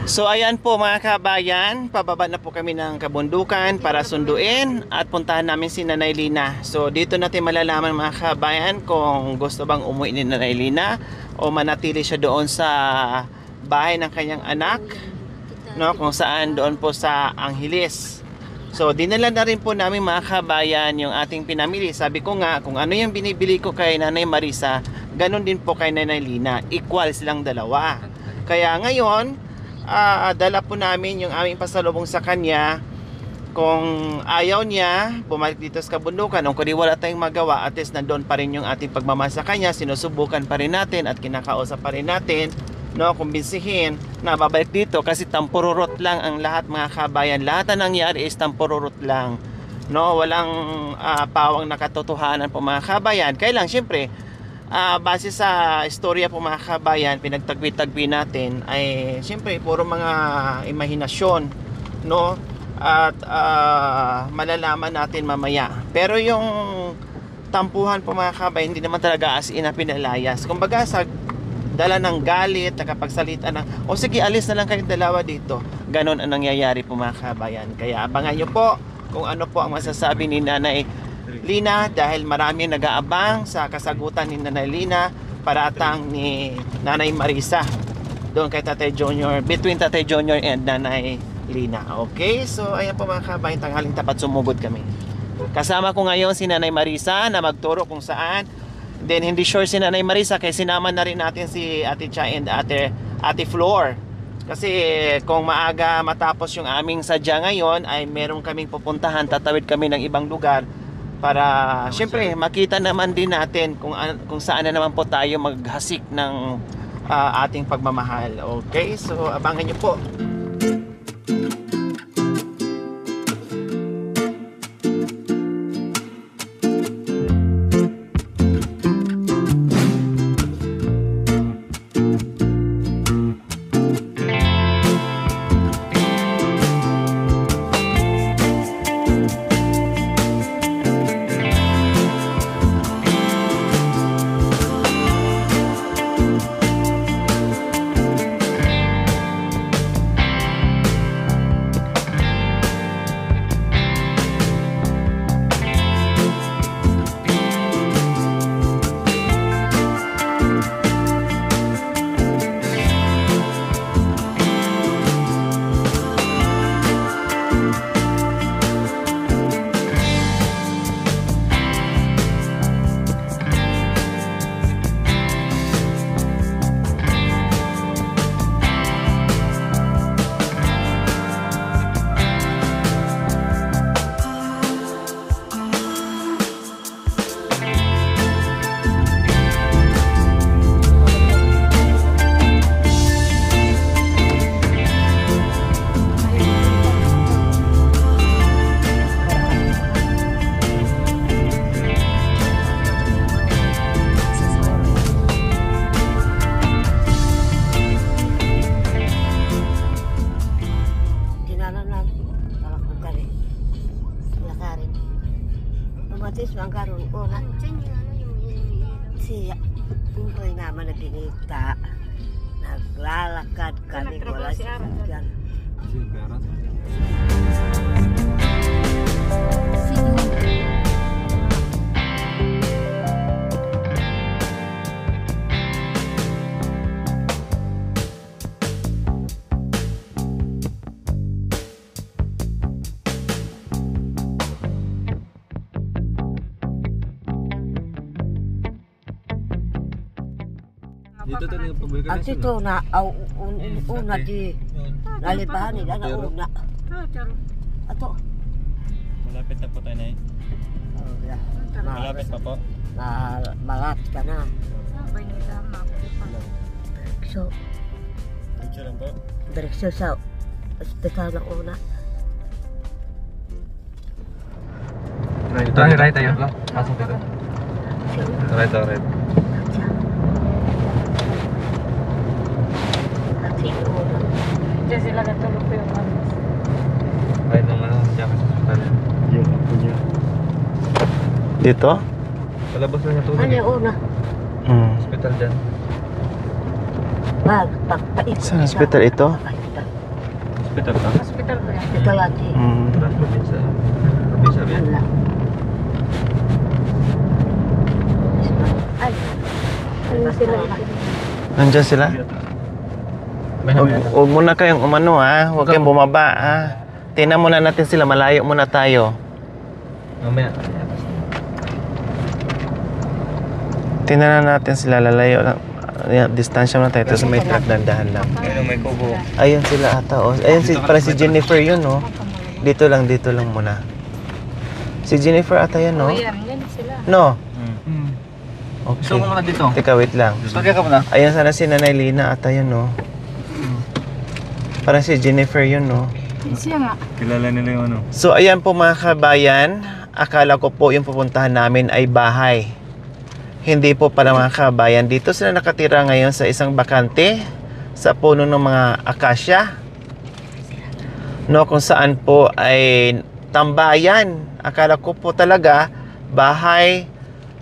So ayan po mga kabayan, pababa na po kami ng kabundukan para sunduin at puntahan namin si Nanay Lina. So dito natin malalaman mga kabayan kung gusto bang umuwi ni Nanay Lina o manatili siya doon sa bahay ng kanyang anak, no, kung saan doon po sa Angeles. So dinala na rin po namin mga kabayan yung ating pinamili. Sabi ko nga, kung ano yung binibili ko kay Nanay Marisa, ganun din po kay Nanay Lina. Equal silang dalawa. Kaya ngayon, dala po namin yung aming pasalubong sa kanya. Kung ayaw niya bumalik dito sa kabundukan, kung wala tayong magawa, at least nandun pa rin yung ating pagmamahal sa kanya, sinusubukan pa rin natin at kinakausap pa rin natin, no, kumbinsihin na babalik dito kasi tampururot lang ang lahat mga kabayan. Lahat na nangyari is tampururot lang, no, walang pawang nakatotohanan po mga kabayan. Kaya lang syempre, base sa istorya po mga kabayan, pinagtagpi-tagpi natin ay siyempre puro mga imahinasyon, no, at malalaman natin mamaya. Pero yung tampuhan po mga kabayan, hindi naman talaga as in na pinalayas. Kumbaga sa dala ng galit, nakapagsalita ng, o sige alis na lang kayong dalawa dito, ganon ang nangyayari po mga kabayan. Kaya abangan nyo po kung ano po ang masasabi ni Nanay Lina, dahil marami nag-aabang sa kasagutan ni Nanay Lina paratang ni Nanay Marisa doon kay Tatay Junior, between Tatay Junior and Nanay Lina. Okay, so ayan po mga kabayan, tanghaling tapat sumugod kami. Kasama ko ngayon si Nanay Marisa na magturo kung saan. Then hindi sure si Nanay Marisa kaya sinama na rin natin si Ate Cha and Ate Flor. Kasi kung maaga matapos yung aming sadya ngayon ay meron kaming pupuntahan, tatawid kami ng ibang lugar para syempre makita naman din natin kung saan na naman po tayo maghasik ng ating pagmamahal. Okay, so abangan nyo po. Kumpay naman na binita. Naglalakad kami wala siya dyan. At ito na, una di nalibahan nila na una. Ato. Malapit na po tayo na malapit pa po. Malapit ka na. So, direksyon sa ospital ng una. Right tayo. Pasok dito. Right. Diyan sila natulog po yung mga. Ay, nung diyan sa hospital. Dito? Palabas lang natulog. Ano yung una? Hospital dyan. Pagpait. Saan hospital ito? Hospital ka? Hospital ba yan? Ito lagi. Probinsya. Probinsya ba yan? Wala. Ay. Ano sila? Nandiyan sila? Huwag muna kayong umano ha. Huwag kayong bumaba ha. Tingnan muna natin sila. Malayo muna tayo. Mamaya. Tingnan na natin sila. Lalayo lang. Ayan, distansya muna tayo. Tapos may truck, dandahan lang. Ayun, may kubo. Ayun sila ata. Oh. Ayun, parang si Jennifer yun, no? Dito lang muna. Si Jennifer ata yan, no? Oh, yan sila. No? Gusto Okay. ko muna dito. Teka, wait lang. Sakya ka muna. Ayun sana si Nanay Lina ata yun, no? Parang si Jennifer yun, no? Siya nga. Kilala nila yung ano. So, ayan po mga kabayan. Akala ko po yung pupuntahan namin ay bahay. Hindi po pala mga kabayan. Dito sila nakatira ngayon sa isang bakante sa puno ng mga akasya. No, kung saan po ay tambayan. Akala ko po talaga bahay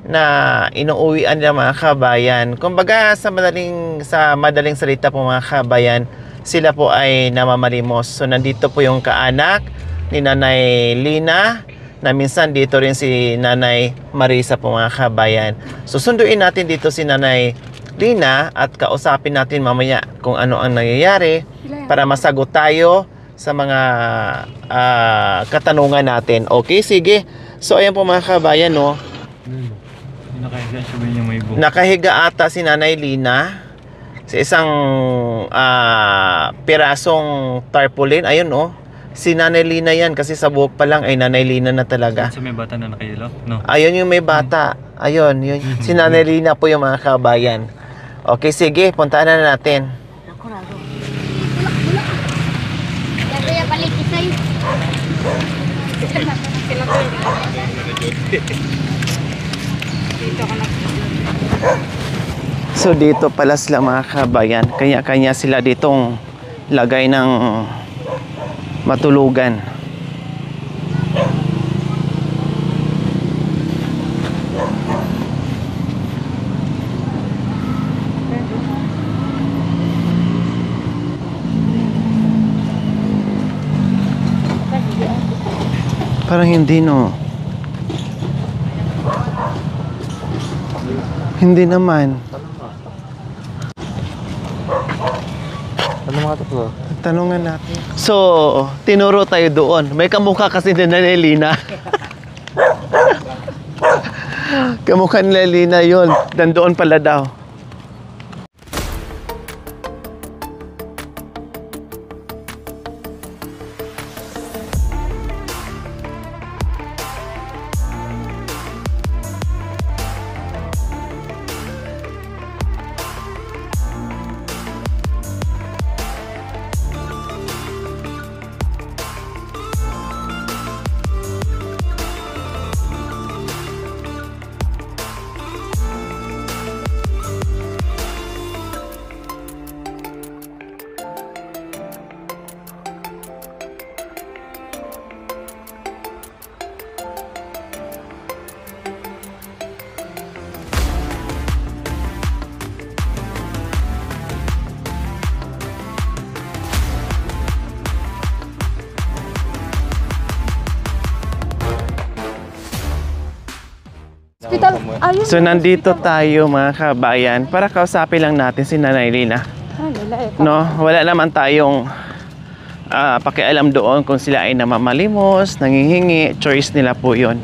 na inuuwian nila mga kabayan. Kumbaga sa madaling salita po mga kabayan, sila po ay namamalimos. So nandito po yung kaanak ni Nanay Lina, na minsan dito rin si Nanay Marisa po mga kabayan. So sunduin natin dito si Nanay Lina at kausapin natin mamaya kung ano ang nangyayari para masagot tayo sa mga katanungan natin. Okay, sige. So ayan po mga kabayan, no. Nakahiga siya ba yung may buhok? Nakahiga ata si Nanay Lina sa isang pirasong tarpaulin. Ayun, no. Si Nanay Lina yan kasi sa buhok pa lang ay Nanay Lina na talaga. Sa may bata na nakahilo? No. Ayun yung may bata. Ayun, yun. Si Nanay Lina po yung mga kabayan. Okay, sige. Puntaan na natin. Ako na doon. Kaya balik sa'yo. Sila ko dito ako So dito pala sila mga kabayan. Kanya-kanya sila ditong lagay ng matulugan. Parang hindi, no. Hindi naman. Ano mga to? Tanungan natin. So, tinuro tayo doon. May kamukha kasi ni Nanay Lina. Kamukha ni Nanay Lina yun. Doon pala daw. Hospital. Ayun. So, nandito tayo mga kabayan para kausapin lang natin si Nanay Lina. No, wala naman tayong pakialam doon kung sila ay namamalimos, nangihingi, choice nila po yun.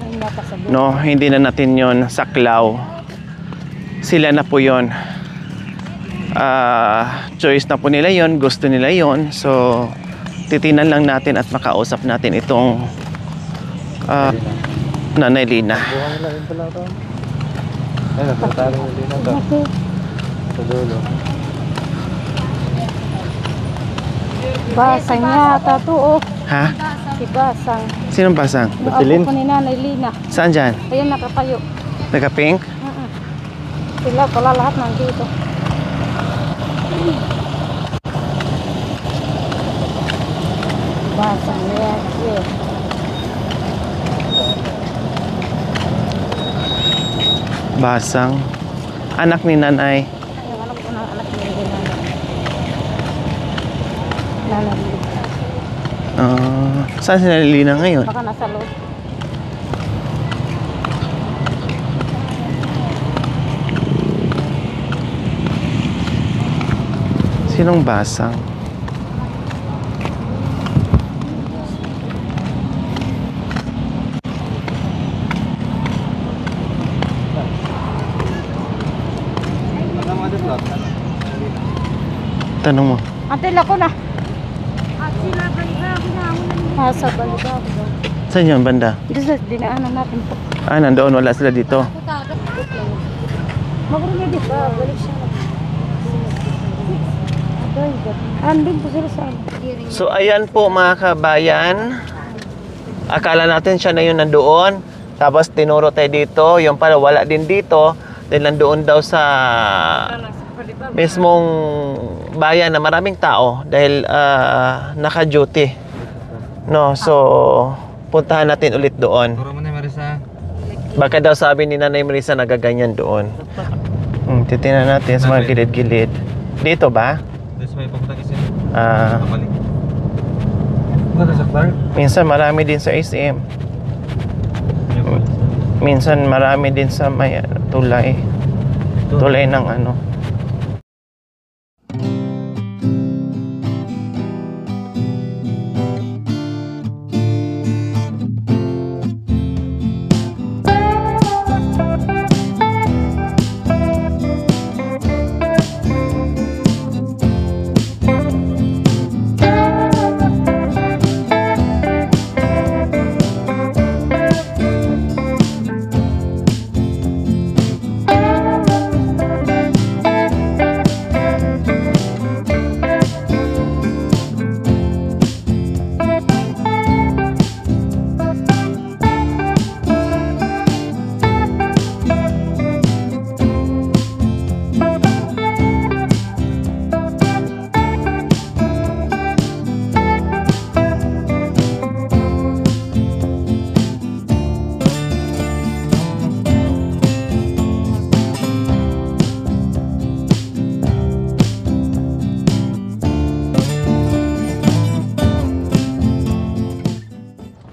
No, hindi na natin yun saklaw. Sila na po yun. Choice na po nila yun, gusto nila yun. So, titinan lang natin at makausap natin itong Nanay Lina. Buwan nila rin pala ito. Ay, nagtatalo nila ito. Sa dulo. Basang yata to, oh. Ha? Si Basang. Sinong pasang? Yung apo ko ni Nanay Lina. Saan dyan? Ayun, nakatayo. Naka-pink? Sila pala lahat nandito. Basang yata. Basang. Anak ni Nanay. Yung anak ko ng anak ni Nanay. Nanay Lina. Saan si Nanay Lina ngayon? Baka nasa loob. Sinong basang? Tanong mo. Ate, lako na. Sa Balibago daw. Saan yun, banda? Dito sa dinaanan natin po. Nandoon. Wala sila dito. Magulong dito. Balik siya. Andun po sila sa So, ayan po mga kabayan. Akala natin siya na yun nandoon. Tapos tinuro tayo dito. Yung pala wala din dito. Dahil nandoon daw sa mismong bayan na maraming tao. Dahil naka-duty. No, so puntahan natin ulit doon. Turo mo na Marisa. Baka daw sabi ni Nanay Marisa nagaganyan doon. Titingnan natin sa mga gilid-gilid. Dito ba? Dito may papunta kasi. Ah, Ano sa Clark? minsan marami din sa SM. Minsan marami din sa may tulay. Tulay ng ano.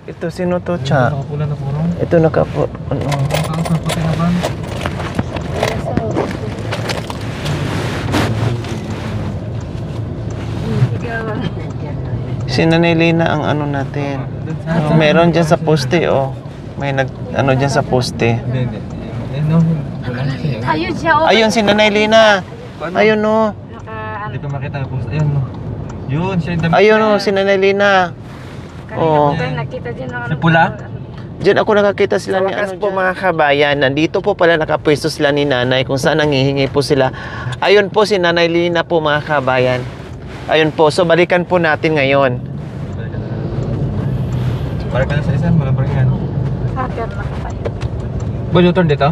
Ito sino to, Cha? Nakapula na puro. Ito nakapo ano? Ang sa puti na ban. Si Nanay Lina ang ano natin. Meron dyan sa poste, oh. May nag ano dyan sa poste. Hindi. No. Ayun siya. Oh. Ayun si Nanay Lina. Ayun oh. Hindi ko makita ang post. Ayun no. Yun siya yung damit. Ayun oh si Nanay Lina. Oo. Nakita din ng Si pula? Diyan ako nakakita sila ni ano po mga kabayan. Nandito po pala nakapwesto sila ni Nanay kung saan nangihingi po sila. Ayun po si Nanay Lina po mga kabayan. Ayun po. So balikan po natin ngayon. Para ka na sa isa, walang paringan. hacker na kayo. Ba, U-turn dito?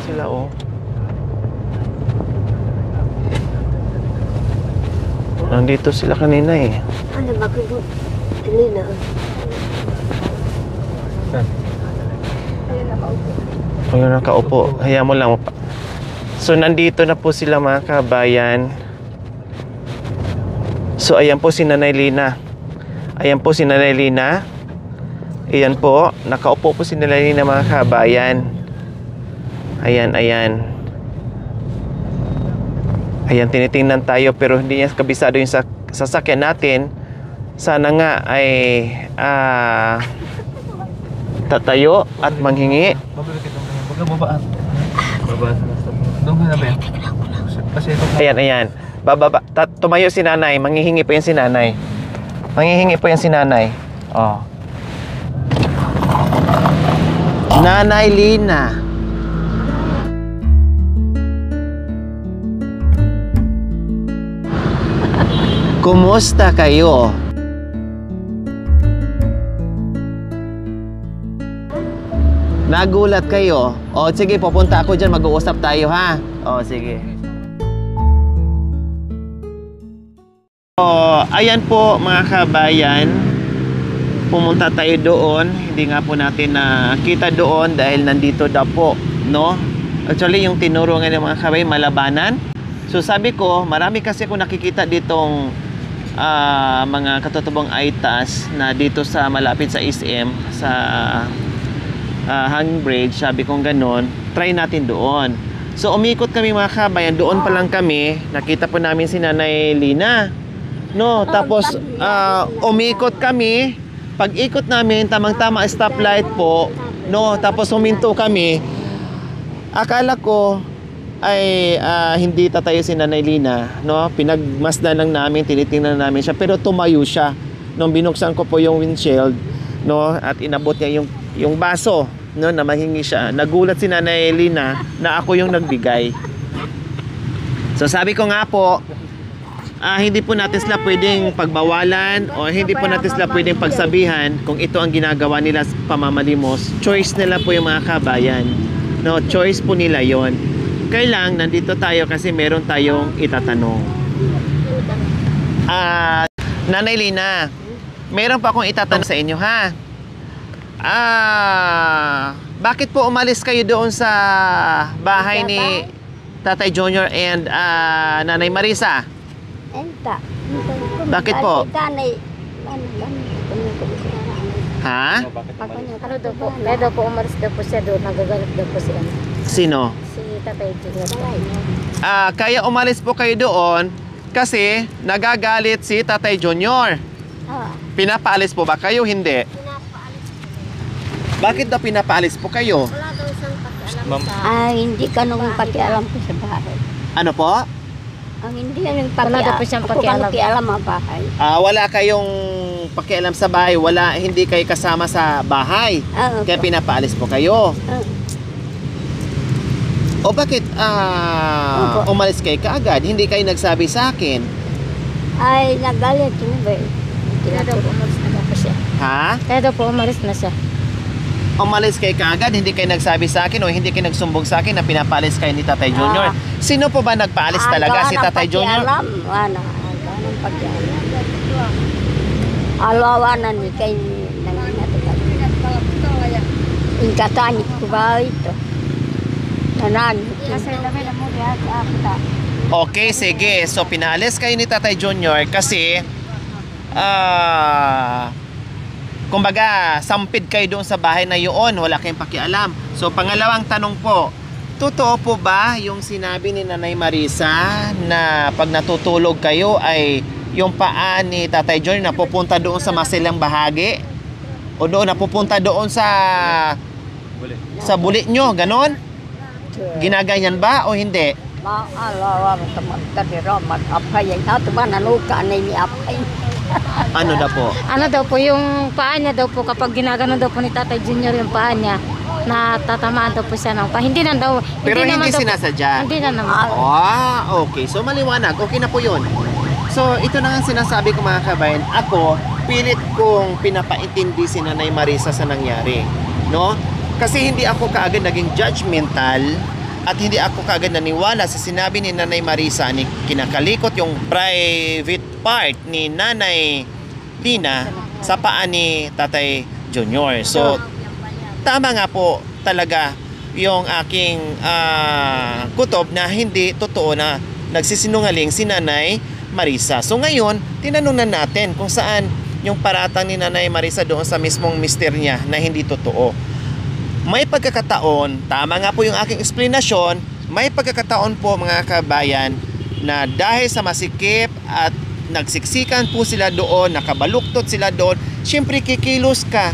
Sila oh. Nandito sila kanina eh. Ano ba ko? Lina. Saan? Ayun nakaupo. Hayaan mo lang. So nandito na po sila mga kabayan. So ayan po si Nanay Lina. Ayan po si Nanay Lina. Ayan po. Nakaupo po si Nanay Lina mga kabayan. Ayan, ayan. Ayan, tinitingnan tayo pero hindi niya kabisado yung sasakyan natin. Sana nga ay tatayo at manghingi. Babaan. Babaan sa stop. Doon ka na ba yan? Kasi ito. Ayan, ayan. Bababa. Tumayo si nanay. Manghihingi po yan si nanay. Manghihingi po yan si nanay. Oh. Nanay Lina. Kumusta kayo? Nagulat kayo? O sige, pupunta ako dyan. Mag-uusap tayo ha? O sige. O, ayan po mga kabayan. Pumunta tayo doon. Hindi nga po natin nakita doon dahil nandito daw po, no? Actually, yung tinuro nga ng mga kabayan, malabanan. So sabi ko, marami kasi ako nakikita ditong mga katutubong Aitas na dito sa malapit sa SM sa Hanging Bridge. Sabi kong ganun, try natin doon. So umikot kami mga kabayan, doon pa lang kami, nakita po namin si Nanay Lina. No, tapos umikot kami. Pag ikot namin, tamang-tama stoplight po, no, tapos huminto kami. Akala ko ay hindi tatayo si Nanay Lina, no? Pinagmasdan lang namin, tinitingnan namin siya, pero tumayo siya. Nung binuksan ko po yung windshield, no, at inabot niya yung baso, no, na mahingi siya. Nagulat si Nanay Lina na ako yung nagbigay. So sabi ko nga po, hindi po natin sila pwedeng pagbawalan o hindi po natin sila pwedeng pagsabihan kung ito ang ginagawa nila sa pamamalimos. Choice nila po yung mga kabayan. No, choice po nila yon. Kailang nandito tayo kasi meron tayong itatanong. Nanay Lina, meron pa akong itatanong sa inyo, ha? Bakit po umalis kayo doon sa bahay ni Tatay Junior and Nanay Marisa? Enta. Bakit po? Ha? Ano daw po? Kaya daw po umalis daw po siya doon. Nagagalit daw po siya. Sino? Si Tatay Junior. Kaya umalis po kayo doon kasi nagagalit si Tatay Junior. Pinapaalis po ba kayo? Hindi. Bakit daw pinapaalis po kayo? Wala daw isang pakialam sa... Hindi ka nung pakialam ko sa bahay. Ano po? Ang hindi ka nung Wala daw po siyang pakialam. pakialam ang bahay. Wala kayong pakialam sa bahay, hindi kayo kasama sa bahay. Kaya pinapaalis po kayo. O bakit umalis kayo kaagad? Hindi kayo nagsabi sa akin. Ay, nagalit yun ba? Kaya daw po umalis na daw po siya. Ha? Kaya daw po umalis na siya. Umalis kayo kaagad, hindi kayo nagsabi sa akin o hindi kayo nagsumbong sa akin na pinapaalis kayo ni Tatay Junior. Sino po ba nagpaalis talaga? Si Tatay Junior? Ano ang pakialam? Alawanan ni kay nanginatigal. Ingkatani ko ba ito? Nanan. Kasi namin na mo diya sa akta. Okay, sige. So, pinaalis kayo ni Tatay Junior kasi kumbaga, sampid kayo doon sa bahay na yun, wala kayong pakialam. So, pangalawang tanong po, totoo po ba yung sinabi ni Nanay Marisa na pag natutulog kayo ay yung paa ni Tatay Junior napupunta doon sa masilang bahagi? O doon, napupunta doon sa buli nyo, ganon? Ginaganyan ba o hindi? Alawa sa magkadira, mag-apay. Ito ba nanuka na ni apay? Ano daw po? Ano daw po, yung paa niya daw po, kapag ginagano daw po ni Tatay Junior yung paa niya, natatamaan daw po siya ng paa. Hindi na daw. Pero hindi naman daw po- sinasadya. Hindi na naman. Okay. So, maliwanag. Okay na po yun. So, ito na nga sinasabi ko mga kabayan. Ako, pilit kong pinapaintindi si Nanay Marisa sa nangyari. No? Kasi hindi ako kaagad naging judgmental at hindi ako kaagad naniwala sa sinabi ni Nanay Marisa ni kinakalikot yung private part ni Nanay Lina sa paa ni Tatay Junior. So, tama nga po talaga yung aking kutob na hindi totoo na nagsisinungaling si Nanay Marisa. So ngayon, tinanong na natin kung saan yung paratang ni Nanay Marisa doon sa mismong mister niya na hindi totoo. May pagkakataon, tama nga po yung aking explanation, may pagkakataon po mga kabayan na dahil sa masikip at nagsiksikan po sila doon, nakabaluktot sila doon, syempre kikilos ka.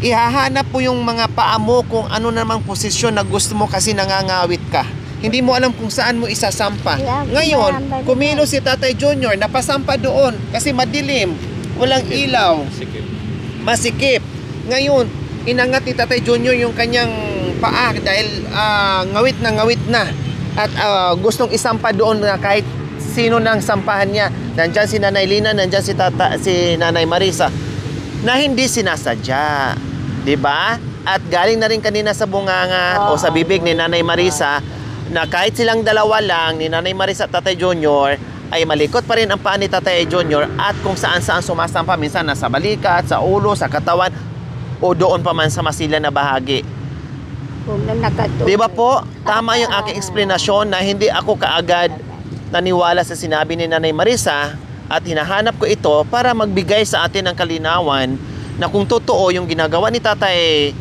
Ihahanap po yung mga paa mo kung ano namang posisyon na gusto mo kasi nangangawit ka. Hindi mo alam kung saan mo isasampa. Ngayon, kumilos si Tatay Junior, napasampa doon kasi madilim, walang ilaw, masikip. Ngayon, inangat ni Tatay Junior yung kanyang paa dahil ngawit na at gustong isampa doon na kahit sino nang sampahan niya. Nandyan si Nanay Lina, nandyan si Nanay Marisa na hindi sinasadya, di ba? At galing na rin kanina sa bunganga o sa bibig ni Nanay Marisa na kahit silang dalawa lang, ni Nanay Marisa at Tatay Junior, ay malikot pa rin ang paa ni Tatay Junior at kung saan-saan sumasampa, minsan nasa balikat, sa ulo, sa katawan, o doon pa man sa masila na bahagi. Di ba po? Tama yung aking explanation na hindi ako kaagad naniwala sa sinabi ni Nanay Marisa at hinahanap ko ito para magbigay sa atin ng kalinawan na kung totoo yung ginagawa ni Tatay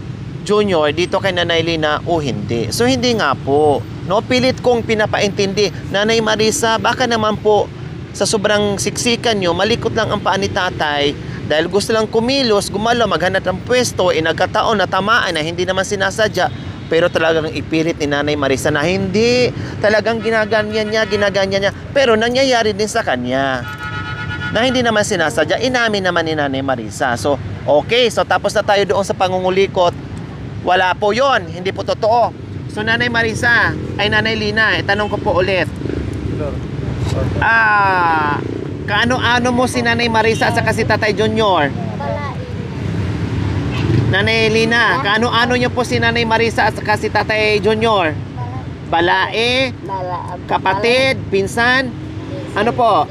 Junior dito kay Nanay Lina o hindi. So hindi nga po. No, pilit kong pinapaintindi, Nanay Marisa, baka naman po sa sobrang siksikan nyo, malikot lang ang paa ni Tatay dahil gusto lang kumilos, gumalaw, maghanap ng pwesto, nagkataon na tamaan na hindi naman sinasadya. Pero talagang ipilit ni Nanay Marisa na hindi. Talagang ginaganyan niya. Pero nangyayari din sa kanya. Na hindi naman sinasadya. Inamin naman ni Nanay Marisa. So, okay. So, tapos na tayo doon sa pangungulikot. Wala po yon, hindi po totoo. So, Nanay Marisa, ay Nanay Lina, tanong ko po ulit. Kaano-ano mo si Nanay Marisa at saka si Tatay Junior? Nanay Lina, kaano-ano niyo po si Nanay Marisa at saka si Tatay Junior? Balae, kapatid, pinsan, ano po?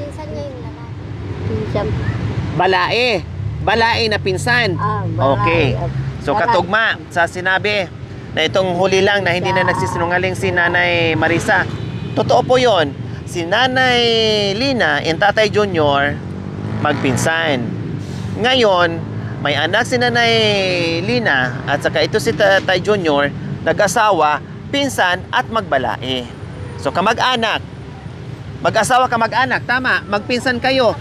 Balae. Balae na pinsan. Okay. So katugma sa sinabi na itong huli lang na hindi na nagsisinungaling si Nanay Marisa. Totoo po yon. Si Nanay Lina and Tatay Junior magpinsan. Ngayon, may anak si Nanay Lina at saka ito si Tatay Junior, nag-asawa, pinsan at magbalae. So kamag-anak. Mag-asawa kamag-anak, tama, magpinsan kayo.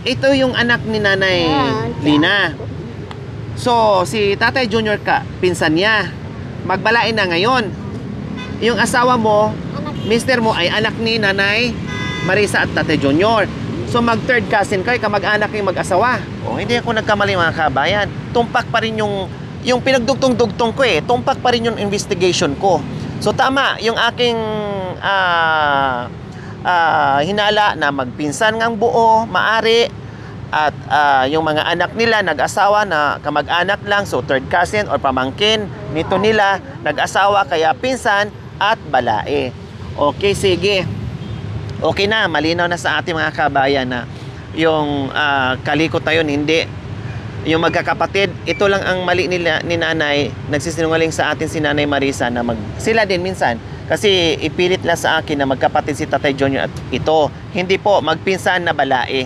Ito yung anak ni Nanay Lina. So si Tatay Junior pinsan niya. Magbalae na ngayon. Yung asawa mo, mister mo ay anak ni Nanay Marisa at Tatay Junior. So mag third cousin kayo, kamag-anak yung mag-asawa. O hindi ako nagkamali mga kabayan. Tumpak pa rin yung pinagdugtong-dugtong ko eh. Tumpak pa rin yung investigation ko. So tama, yung aking hinala na magpinsan ngang buo, maari. At yung mga anak nila nag-asawa na kamag-anak lang. So third cousin or pamangkin nito nila nag-asawa kaya pinsan at balae. Okay, sige. Okay na, malinaw na sa ating mga kabayan na yung kalikot na yun, hindi. Yung magkakapatid, ito lang ang mali nila, ni Nanay, nagsisinungaling sa atin si Nanay Marisa na sila din minsan. Kasi ipilit lang sa akin na magkapatid si Tatay Junior at ito. Hindi po, magpinsan na balae.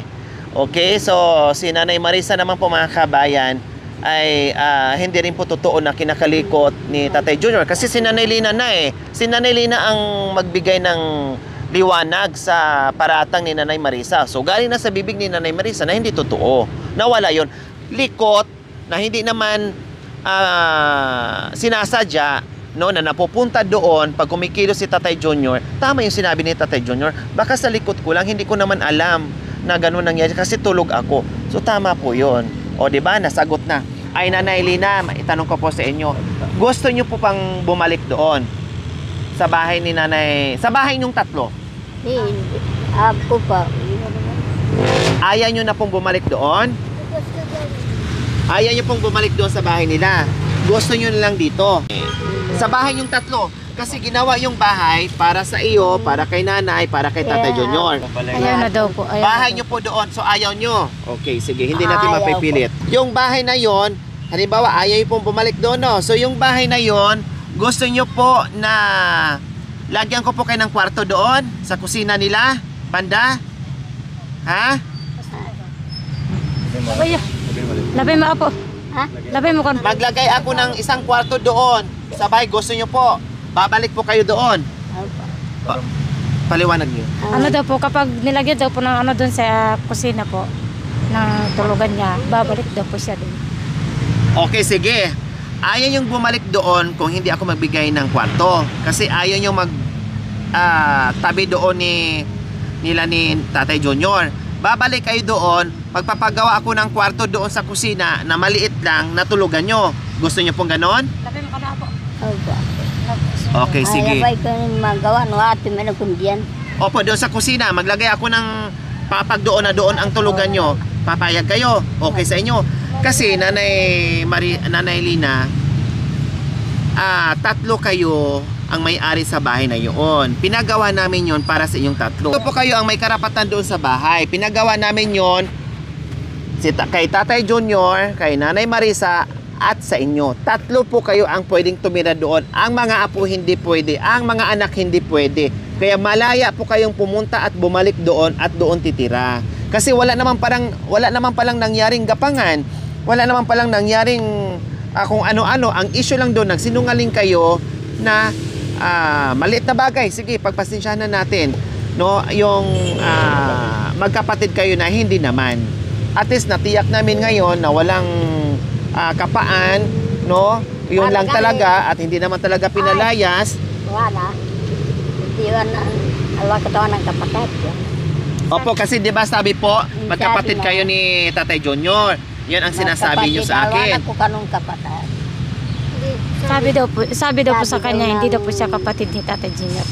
Okay, so si Nanay Marisa naman po mga kabayan ay hindi rin po totoo na kinakalikot ni Tatay Junior. Kasi si Nanay Lina na eh. Si Nanay Lina ang magbigay ng liwanag sa paratang ni Nanay Marisa. So galing na sa bibig ni Nanay Marisa na hindi totoo. Nawala yon. Likot na hindi naman sinasadya, no, na napupunta doon pag kumikilos si Tatay Junior. Tama yung sinabi ni Tatay Junior. Baka sa likot ko lang, hindi ko naman alam na gano'n nangyari kasi tulog ako. So tama po yon. O di ba, nasagot na. Ay Nanay Lina, itanong ko po sa inyo. Gusto niyo po pang bumalik doon sa bahay ni Nanay, sa bahay niyong tatlo? Hindi. Ako pa. Ayaw niyo na pong bumalik doon? Ayaw niyo pong bumalik doon sa bahay nila. Gusto niyo na lang dito. Sa bahay niyong tatlo. Kasi ginawa yung bahay para sa iyo, para kay Nanay, para kay Tatay Junior. Ayaw na daw po. Bahay niyo po doon, so ayaw niyo. Okay, sige, hindi natin Ayaw mapipilit. Yung bahay na yon, halimbawa, ayaw niyo pong bumalik doon, no? So yung bahay na yon, gusto niyo po na lagyan ko po kayo ng kwarto doon, sa kusina nila, banda? Ha? Labay mo po. Ha? Labay mo kon. Maglagay ako ng isang kwarto doon. Sa bahay, gusto niyo po. Babalik po kayo doon. Paliwanag niyo. Ano daw po, kapag nilagyan daw po ng ano doon sa kusina po, ng tulugan niya, babalik daw po siya doon. Okay, sige. Ayaw yung bumalik doon kung hindi ako magbigay ng kwarto. Kasi ayaw yung tabi doon nila ni Tatay Junior. Babalik kayo doon, magpapagawa ako ng kwarto doon sa kusina na maliit lang na tulugan nyo. Gusto nyo pong ganon? Labay mo ka na po. Okay, sige. Ay, ko nang magawa no ate man kun diyan. Opo, doon sa kusina, maglagay ako ng papag doon na doon ang tulugan nyo. Papayag kayo. Okay sa inyo. Kasi Nanay Lina, tatlo kayo ang may-ari sa bahay na yun. Pinagawa namin yon para sa inyong tatlo. Ito po kayo ang may karapatan doon sa bahay. Pinagawa namin yon kay Tatay Junior, kay Nanay Marisa, at sa inyo. Tatlo po kayo ang pwedeng tumira doon. Ang mga apo hindi pwede. Ang mga anak hindi pwede. Kaya malaya po kayong pumunta at bumalik doon at doon titira. Kasi wala naman palang nangyaring gapangan. Wala naman palang nangyaring kung ano-ano. Ang issue lang doon, nagsinungaling kayo na maliit na bagay. Sige, pagpasensyahan na natin. No, yung magkapatid kayo na hindi naman. At least natiyak namin ngayon na walang kapaan, no? Yun lang talaga at hindi naman talaga pinalayas. Wala. Hindi yun ang katawan ng kapatid. Opo, kasi 'di ba sabi po, magkapatid kayo ni Tatay Junior. Yan ang sinasabi niyo sa akin. Wala ko kanong kapatid. Sabi daw po sa kanya, hindi daw po siya kapatid ni Tatay Junior.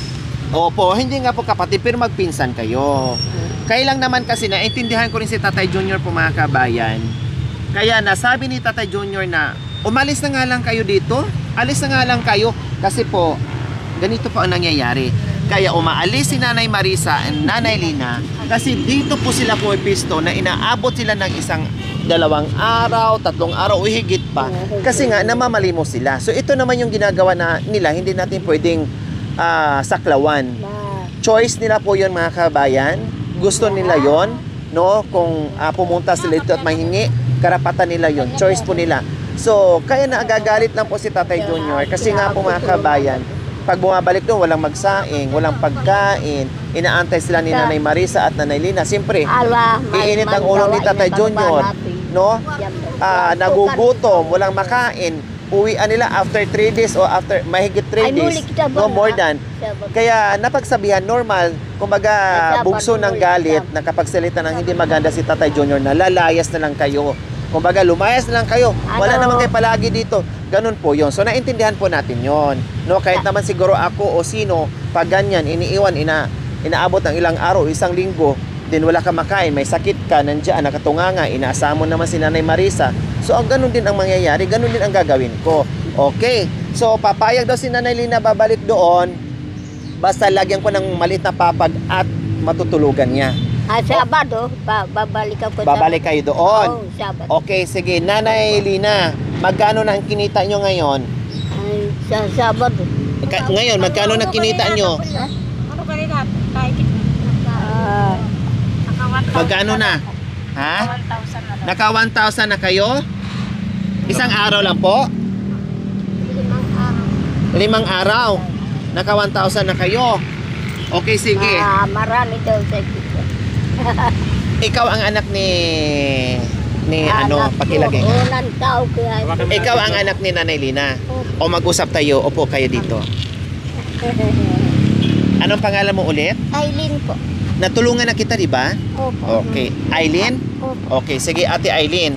Opo, hindi nga po kapatid pero magpinsan kayo. Kaya lang naman kasi naintindihan ko rin si Tatay Junior po mga kabayan. Kaya nasabi ni Tatay Junior na umalis na nga lang kayo dito. Alis na nga lang kayo kasi po ganito po ang nangyayari. Kaya umaalis si Nanay Marisa and Nanay Lina kasi dito po sila pumipisto na inaabot sila ng 1, 2 araw, 3 araw o higit pa. Kasi nga namamalimos sila. So ito naman yung ginagawa nila, hindi natin pwedeng saklawan. Choice nila po yun mga kabayan. Gusto nila yon, no? Kung pumunta sila dito at mahingi, karapatan nila yon. Choice po nila. So kaya naagagalit lang po si Tatay Junior kasi nga po mga kabayan, pag bumabalik doon, walang magsaing, walang pagkain, inaantay sila ni Nanay Marisa at Nanay Lina. Siyempre, iinit ang ulo ni Tatay Junior, no? Nagugutom, walang makain. Uwian nila after 3 days o after mahigit 3 days, no more than. Kaya napagsabihan normal, kumbaga bugso ng galit na kapag salita ng hindi maganda si Tatay Junior na lalayas na lang kayo. Kumbaga lumayas na lang kayo. Wala naman kayo palagi dito. Ganun po yon. So naintindihan po natin yon. No, kahit naman siguro ako o sino pag ganyan iniiwan inaabot ng ilang araw, 1 linggo, din wala ka makain, may sakit ka, nandiyan nakatunganga, inaasama mo naman si Nanay Marisa. So ang ganun din ang mangyayari, ganun din ang gagawin ko. Okay. So papayag daw si Nanay Lina babalik doon. Basta lagyan ko ng maliit na papag at matutulugan niya. Sabado, babalik ako. Babalik kayo doon. Oo, Sabado. Okay, sige. Nanay Lina, magkano na ang kinita nyo ngayon? Ay, sa Sabado. Ngayon, magkano na kinita nyo? Ano kanina? Magkano na? Ha? 1,000 na. Naka 1,000 na kayo? Isang araw lang po? 5 araw. Naka 1,000 na kayo. Okay, sige. Marami daw sa Ikaw ang anak ni pakilagay. Unang tao kaya. Ikaw ang anak ni Nanay Lina. O mag-usap tayo, upo kayo dito. Anong pangalan mo ulit? Aileen po. Natulungan na kita, di ba? Opo. Okay. Aileen? Opo. Okay, sige Ate Aileen.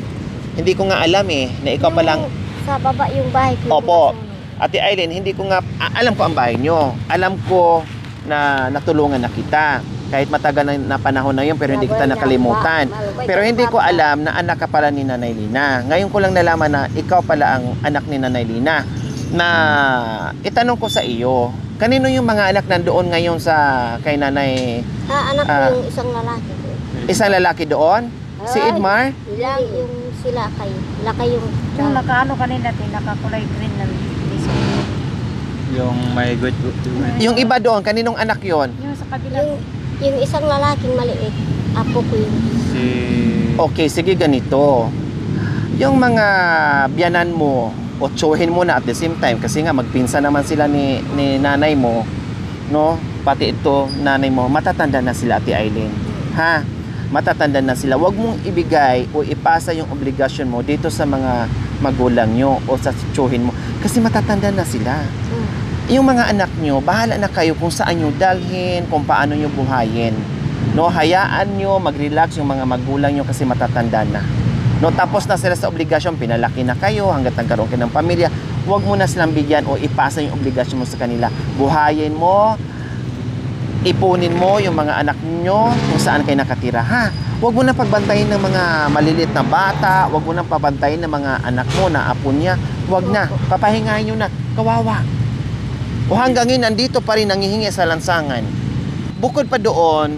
Hindi ko nga alam na ikaw pa lang. Sa baba yung bahay ko. Opo. Ate Aileen, hindi ko nga alam ko ang bahay nyo. Alam ko na natulungan na kita. Kahit matagal na panahon na yun pero hindi kita nakalimutan. Pero hindi ko alam na anak ka pala ni Nanay Lina. Ngayon ko lang nalaman na ikaw pala ang anak ni Nanay Lina. Na itanong ko sa iyo, kanino yung mga anak nandoon ngayon kay Nanay? Anak ko yung isang lalaki. Isang lalaki doon? Si Edmar? Ilang yung sila kayo. Laki yung nakaano kanina, nakakulay green na Yung may good. Yung iba doon, kaninong anak yon? yung sa kabila. yung isang lalaking maliit. Apo ko yun. Okay, sige ganito. Yung mga biyanan mo, o tsuhin mo na at the same time kasi nga magpinsan naman sila ni nanay mo, no? Pati ito nanay mo, matatanda na sila Ate Aileen. Ha? Matatanda na sila. Huwag mong ibigay o ipasa yung obligasyon mo dito sa mga magulang nyo o sa tsuhin mo kasi matatanda na sila. Yung mga anak nyo, bahala na kayo kung saan nyo dalhin, kung paano nyo buhayin. No, hayaan nyo, mag-relax yung mga magulang nyo kasi matatanda na. No, tapos na sila sa obligasyon, pinalaki na kayo hanggat nagkaroon kayo ng pamilya. Huwag mo na silang bigyan o ipasa yung obligasyon mo sa kanila. Buhayin mo, ipunin mo yung mga anak nyo kung saan kayo nakatira. Ha? Huwag mo na pagbantayin ng mga maliliit na bata, huwag mo na pabantayin ng mga anak mo na apo niya. Huwag na, papahingahin nyo na. Kawawa. O hanggang ngayon, nandito pa rin nangihingi sa lansangan. Bukod pa doon,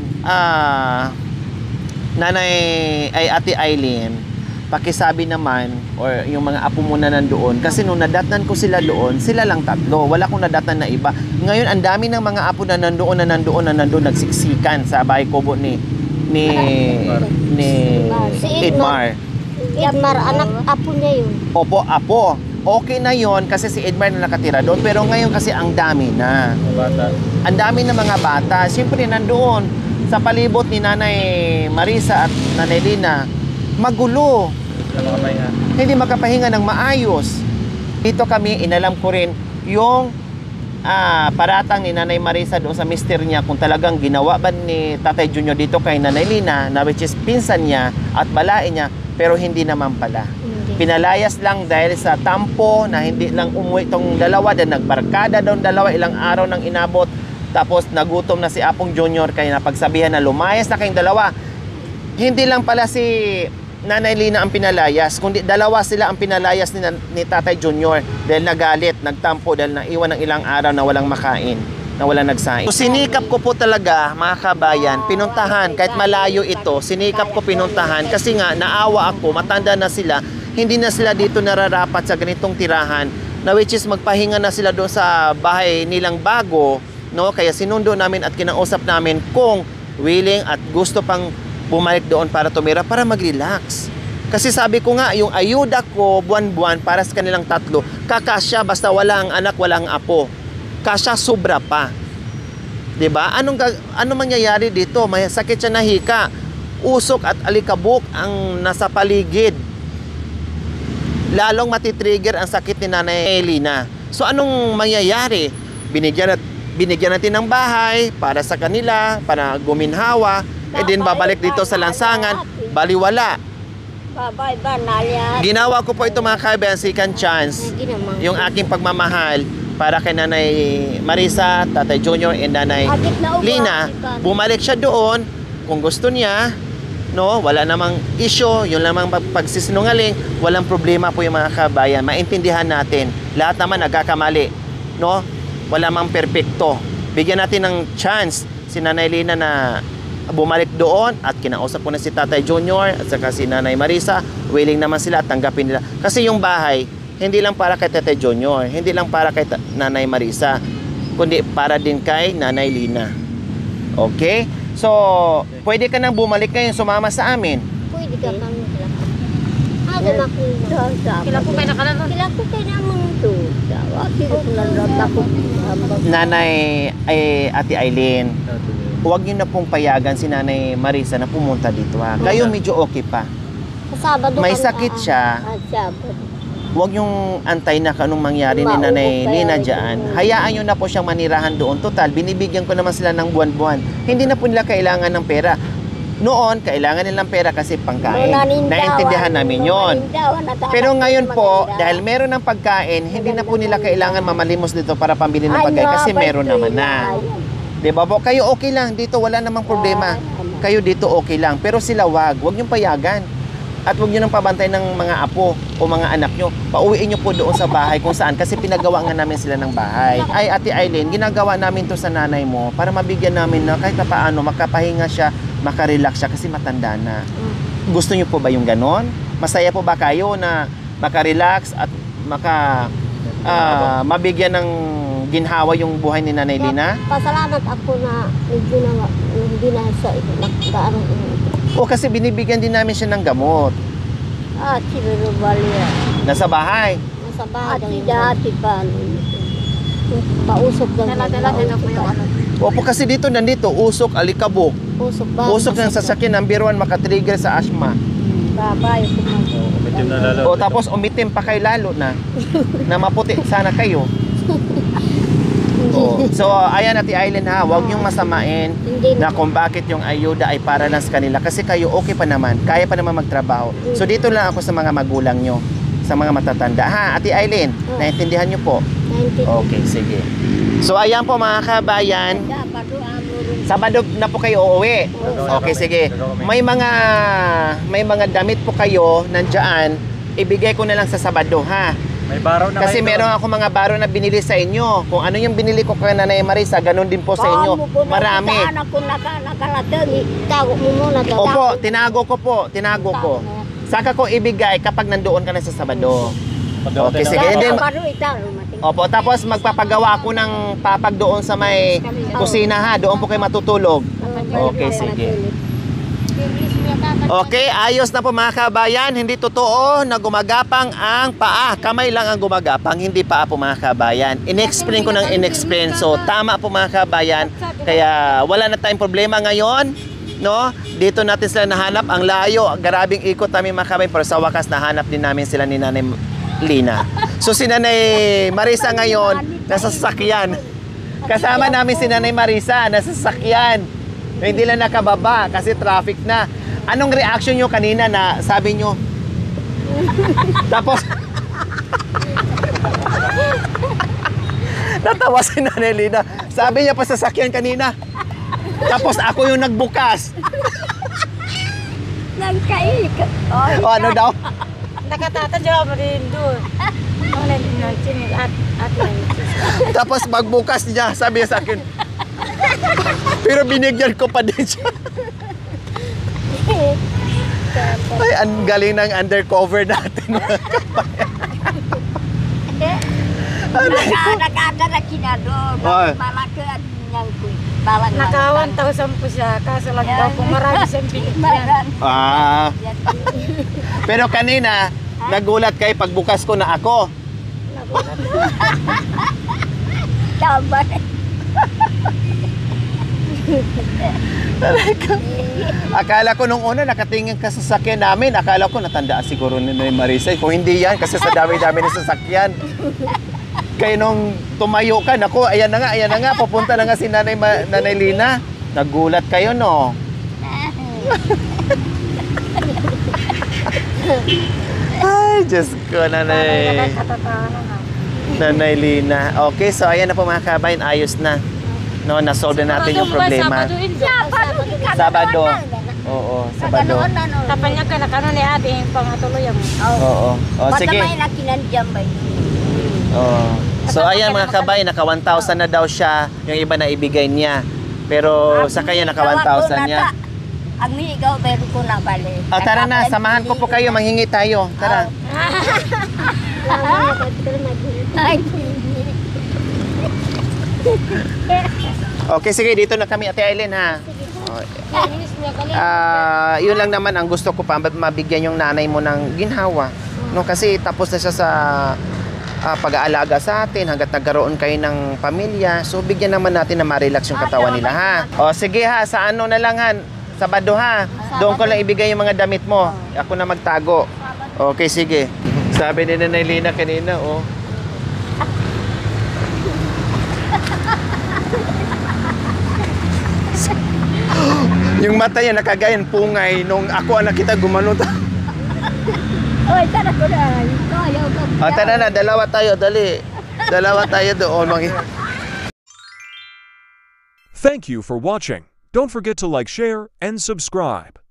Ate Aileen, pakisabi naman, or yung mga apo mo na nandoon, kasi nung nadatnan ko sila doon, sila lang 3. Wala akong nadatnan na iba. Ngayon, ang dami ng mga apo na nandoon, nagsiksikan sa bahay kubo ni ni ni Si Edmar. Edmar, anak apo niya yun. Opo, apo. Okay na yon kasi si Edmar na nakatira doon. Pero ngayon kasi ang dami na. Bata. Ang dami na mga bata. Siyempre nandoon sa palibot ni Nanay Marisa at Nanay Lina, magulo. Sila makapahinga. Hindi makapahinga ng maayos. Dito kami, inalam ko rin yung paratang ni Nanay Marisa doon sa mister niya kung talagang ginawa ba ni Tatay Junior dito kay Nanay Lina na which is pinsan niya at balain niya, pero hindi naman pala. Hindi. Pinalayas lang dahil sa tampo na hindi lang umuwi itong dalawa, dahil nagbarkada daw dalawa, ilang araw nang inabot, tapos nagutom na si Apong Junior kaya napagsabihan na lumayas na kayong dalawa. Hindi lang pala si Nanay Lina ang pinalayas, kundi dalawa sila ang pinalayas ni Tatay Junior dahil nagalit, nagtampo dahil naiwan ng ilang araw na walang makain, na walang nagsaing. So, sinikap ko po talaga, mga kabayan, pinuntahan, kahit malayo ito, sinikap ko pinuntahan kasi nga naawa ako, matanda na sila, hindi na sila dito nararapat sa ganitong tirahan, na which is magpahinga na sila doon sa bahay nilang bago, no? Kaya sinundo namin at kinausap namin kung willing at gusto pang bumalik doon para tumira, para mag-relax. Kasi sabi ko nga, yung ayuda ko buwan-buwan para sa kanilang tatlo, kakasya basta walang anak, walang apo. Kasya sobra pa. 'Di ba? Ano mangyayari dito? May sakit siya na hika. Usok at alikabok ang nasa paligid. Lalong matitrigger ang sakit ni Nanay Lina. So anong mangyayari? Binigyan natin ng bahay para sa kanila, para guminhawa. E din babalik dito sa lansangan, baliwala. Babay ba nalya? Ginawa ko po ito mga kaibigan, second chance. Yung aking pagmamahal para kay Nanay Marisa, Tatay Junior, and Nanay Lina. Bumalik siya doon kung gusto niya. No, wala namang issue, yun lamang pagsisinungaling, walang problema po yung mga kabayan. Maintindihan natin. Lahat naman nagkakamali. No? Wala mang perpekto. Bigyan natin ng chance si Nanay Lina na bumalik doon at kinausap ko na si Tatay Junior at saka si Nanay Marisa, willing naman sila at tanggapin nila. Kasi yung bahay, hindi lang para kay Tatay Junior, hindi lang para kay Nanay Marisa, kundi para din kay Nanay Lina. Okay? So, pwede ka nang bumalik ngayon, sumama sa amin. Pwede ka kang Kila ko kayo nakalanon. Kila ko kayo naman ito. Wati ko lang ako. Nanay Ate Aileen, huwag niyo na pong payagan si Nanay Marisa na pumunta dito ha. Kayo medyo okay pa. Sabado May sakit siya. Huwag yung antay na kanong mangyari ni Nanay Lina dyan. Hayaan nyo na po siyang manirahan doon. Total, binibigyan ko naman sila ng buwan-buwan. Hindi na po nila kailangan ng pera. Noon, kailangan nilang pera kasi pangkain. Naintindihan namin yon. Pero ngayon po, dahil meron ng pagkain, hindi na po nila kailangan mamalimos dito para pambili ng pagkain kasi meron naman na. Diba po? Kayo okay lang. Dito wala namang problema. Kayo dito okay lang. Pero sila wag niyong payagan. At huwag nyo nang pabantay ng mga apo o mga anak nyo. Pauwiin nyo po doon sa bahay kung saan. Kasi pinagawa nga namin sila ng bahay. Ay, Ate Aileen, ginagawa namin to sa nanay mo para mabigyan namin na kahit na paano makapahinga siya, makarelax siya kasi matanda na. Gusto nyo po ba yung ganon? Masaya po ba kayo na makarelax at mabigyan ng ginhawa yung buhay ni Nanay Lina? Pasalamat ako na hindi na sa nagkaroon. O kasi binibigyan din namin siya ng gamot. Siguro baliya. Nasa bahay. Nasa bahay. Dati pa. Pausok lang. Dala-dala po yung ano. Opo kasi nandito, usok, alikabok. Usok ba? Usok ng sasakyan, number 1, makatrigger sa asthma. Babay. Umitim na lalo. O tapos umitim pa kayo lalo na maputi sana kayo. So ayan Ate Aileen ha, huwag niyong masamain na kung bakit yung ayuda ay para lang sa kanila kasi kayo okay pa naman, kaya pa naman magtrabaho. So dito lang ako sa mga magulang nyo, sa mga matatanda ha. Ate Aileen, naintindihan nyo po? Okay, sige. So ayan po mga kabayan, Sabado na po kayo uuwi. Okay, sige. May mga damit po kayo nandiyan, ibigay ko na lang sa Sabado ha. May baraw na Kasi kayo meron ako mga baro na binili sa inyo. Kung ano yung binili ko kay Nanay Marisa, ganun din po sa inyo. Marami. Anak ko nakalatag. Tago mo muna. Opo, tinago ko. Saka ko ibigay kapag nandoon ka na sa Sabado. Okay, sige. And then, opo, tapos magpapagawa ako ng papag doon sa may kusina ha. Doon po kayo matutulog. Okay, sige. Okay, ayos na po mga kabayan. Hindi totoo na gumagapang ang paa. Kamay lang ang gumagapang, hindi paa po mga kabayan. In-explain ko ng in-explain. So, tama po mga kabayan. Kaya wala na tayong problema ngayon. No? Dito natin sila nahanap. Ang layo, grabing ikot namin mga kabayan. Pero sa wakas, nahanap din namin sila ni Nanay Lina. So, si Nanay Marisa ngayon, nasa sasakyan. Kasama namin si Nanay Marisa, nasa sasakyan. Hindi lang nakababa kasi traffic na. Anong reaction nyo kanina na sabi nyo? Tapos, natawa si Nanay Lina. Sabi niya pa sa sasakyan kanina. Tapos ako yung nagbukas. Nagkaikat. O ano daw? Nakatatajaw mo rin doon. Tapos magbukas niya, sabi niya sa akin. Pero binigyan ko pa din siya. Ay, ang galing ng undercover natin. Nagkadara kinado. Ay. Malakan niyang kuy. Naka 1,000 po siya. Kaso lang daw po marami siyang binigyan. Ah. Pero kanina, nagulat kayo pagbukas ko na ako. Tama. Akala ko nung una nakatingin ka sa sasakyan namin. Akala ko natandaan siguro ni Marisa. Kung hindi yan, kasi sa dami-dami ng sasakyan. Kaya nung tumayo ka, naku, ayan na nga, papunta na nga si Nanay Lina. Nagulat kayo, no? Ay, Diyos ko, Nanay Lina. Okay, so ayan na po mga kabayan, ayos na. No, na-solve na natin yung problema. Sabado. Oo, Sabado. Tapanya ka na kanon ni ate yung pangatuloy ang. Oo. O, sige. Basta may nakinandiyan ba yun? Oo. So ayan mga kabayan, naka 1,000 na daw siya, yung iba na ibigay niya. Pero sa kanya naka 1,000 niya. Ang mihigaw, meron ko na bali. O tara na, samahan ko po kayo, manghingi tayo. Tara. Ay, Okay, sige, dito na kami, Ate Aileen, ha. Yun lang naman ang gusto ko pa, mabigyan yung nanay mo ng ginhawa. No, kasi tapos na siya sa pag-aalaga sa atin hanggat nagkaroon kayo ng pamilya. So, bigyan naman natin na ma-relax yung katawan nila, ha. O, sige ha, sa ano na lang, ha. Sabado, ha. Doon ko lang ibigay yung mga damit mo. Ako na magtago. Okay, sige. Sabi ni Nanay Lina kanina, oh. Yung mata niya nakagayan pungay nung ako ang nakita gumano. oy, tara ko na. Ayaw ka. Tara na, dalawa tayo, dali. Dalawa tayo doon. Thank you for watching. Don't forget to like, share, and subscribe.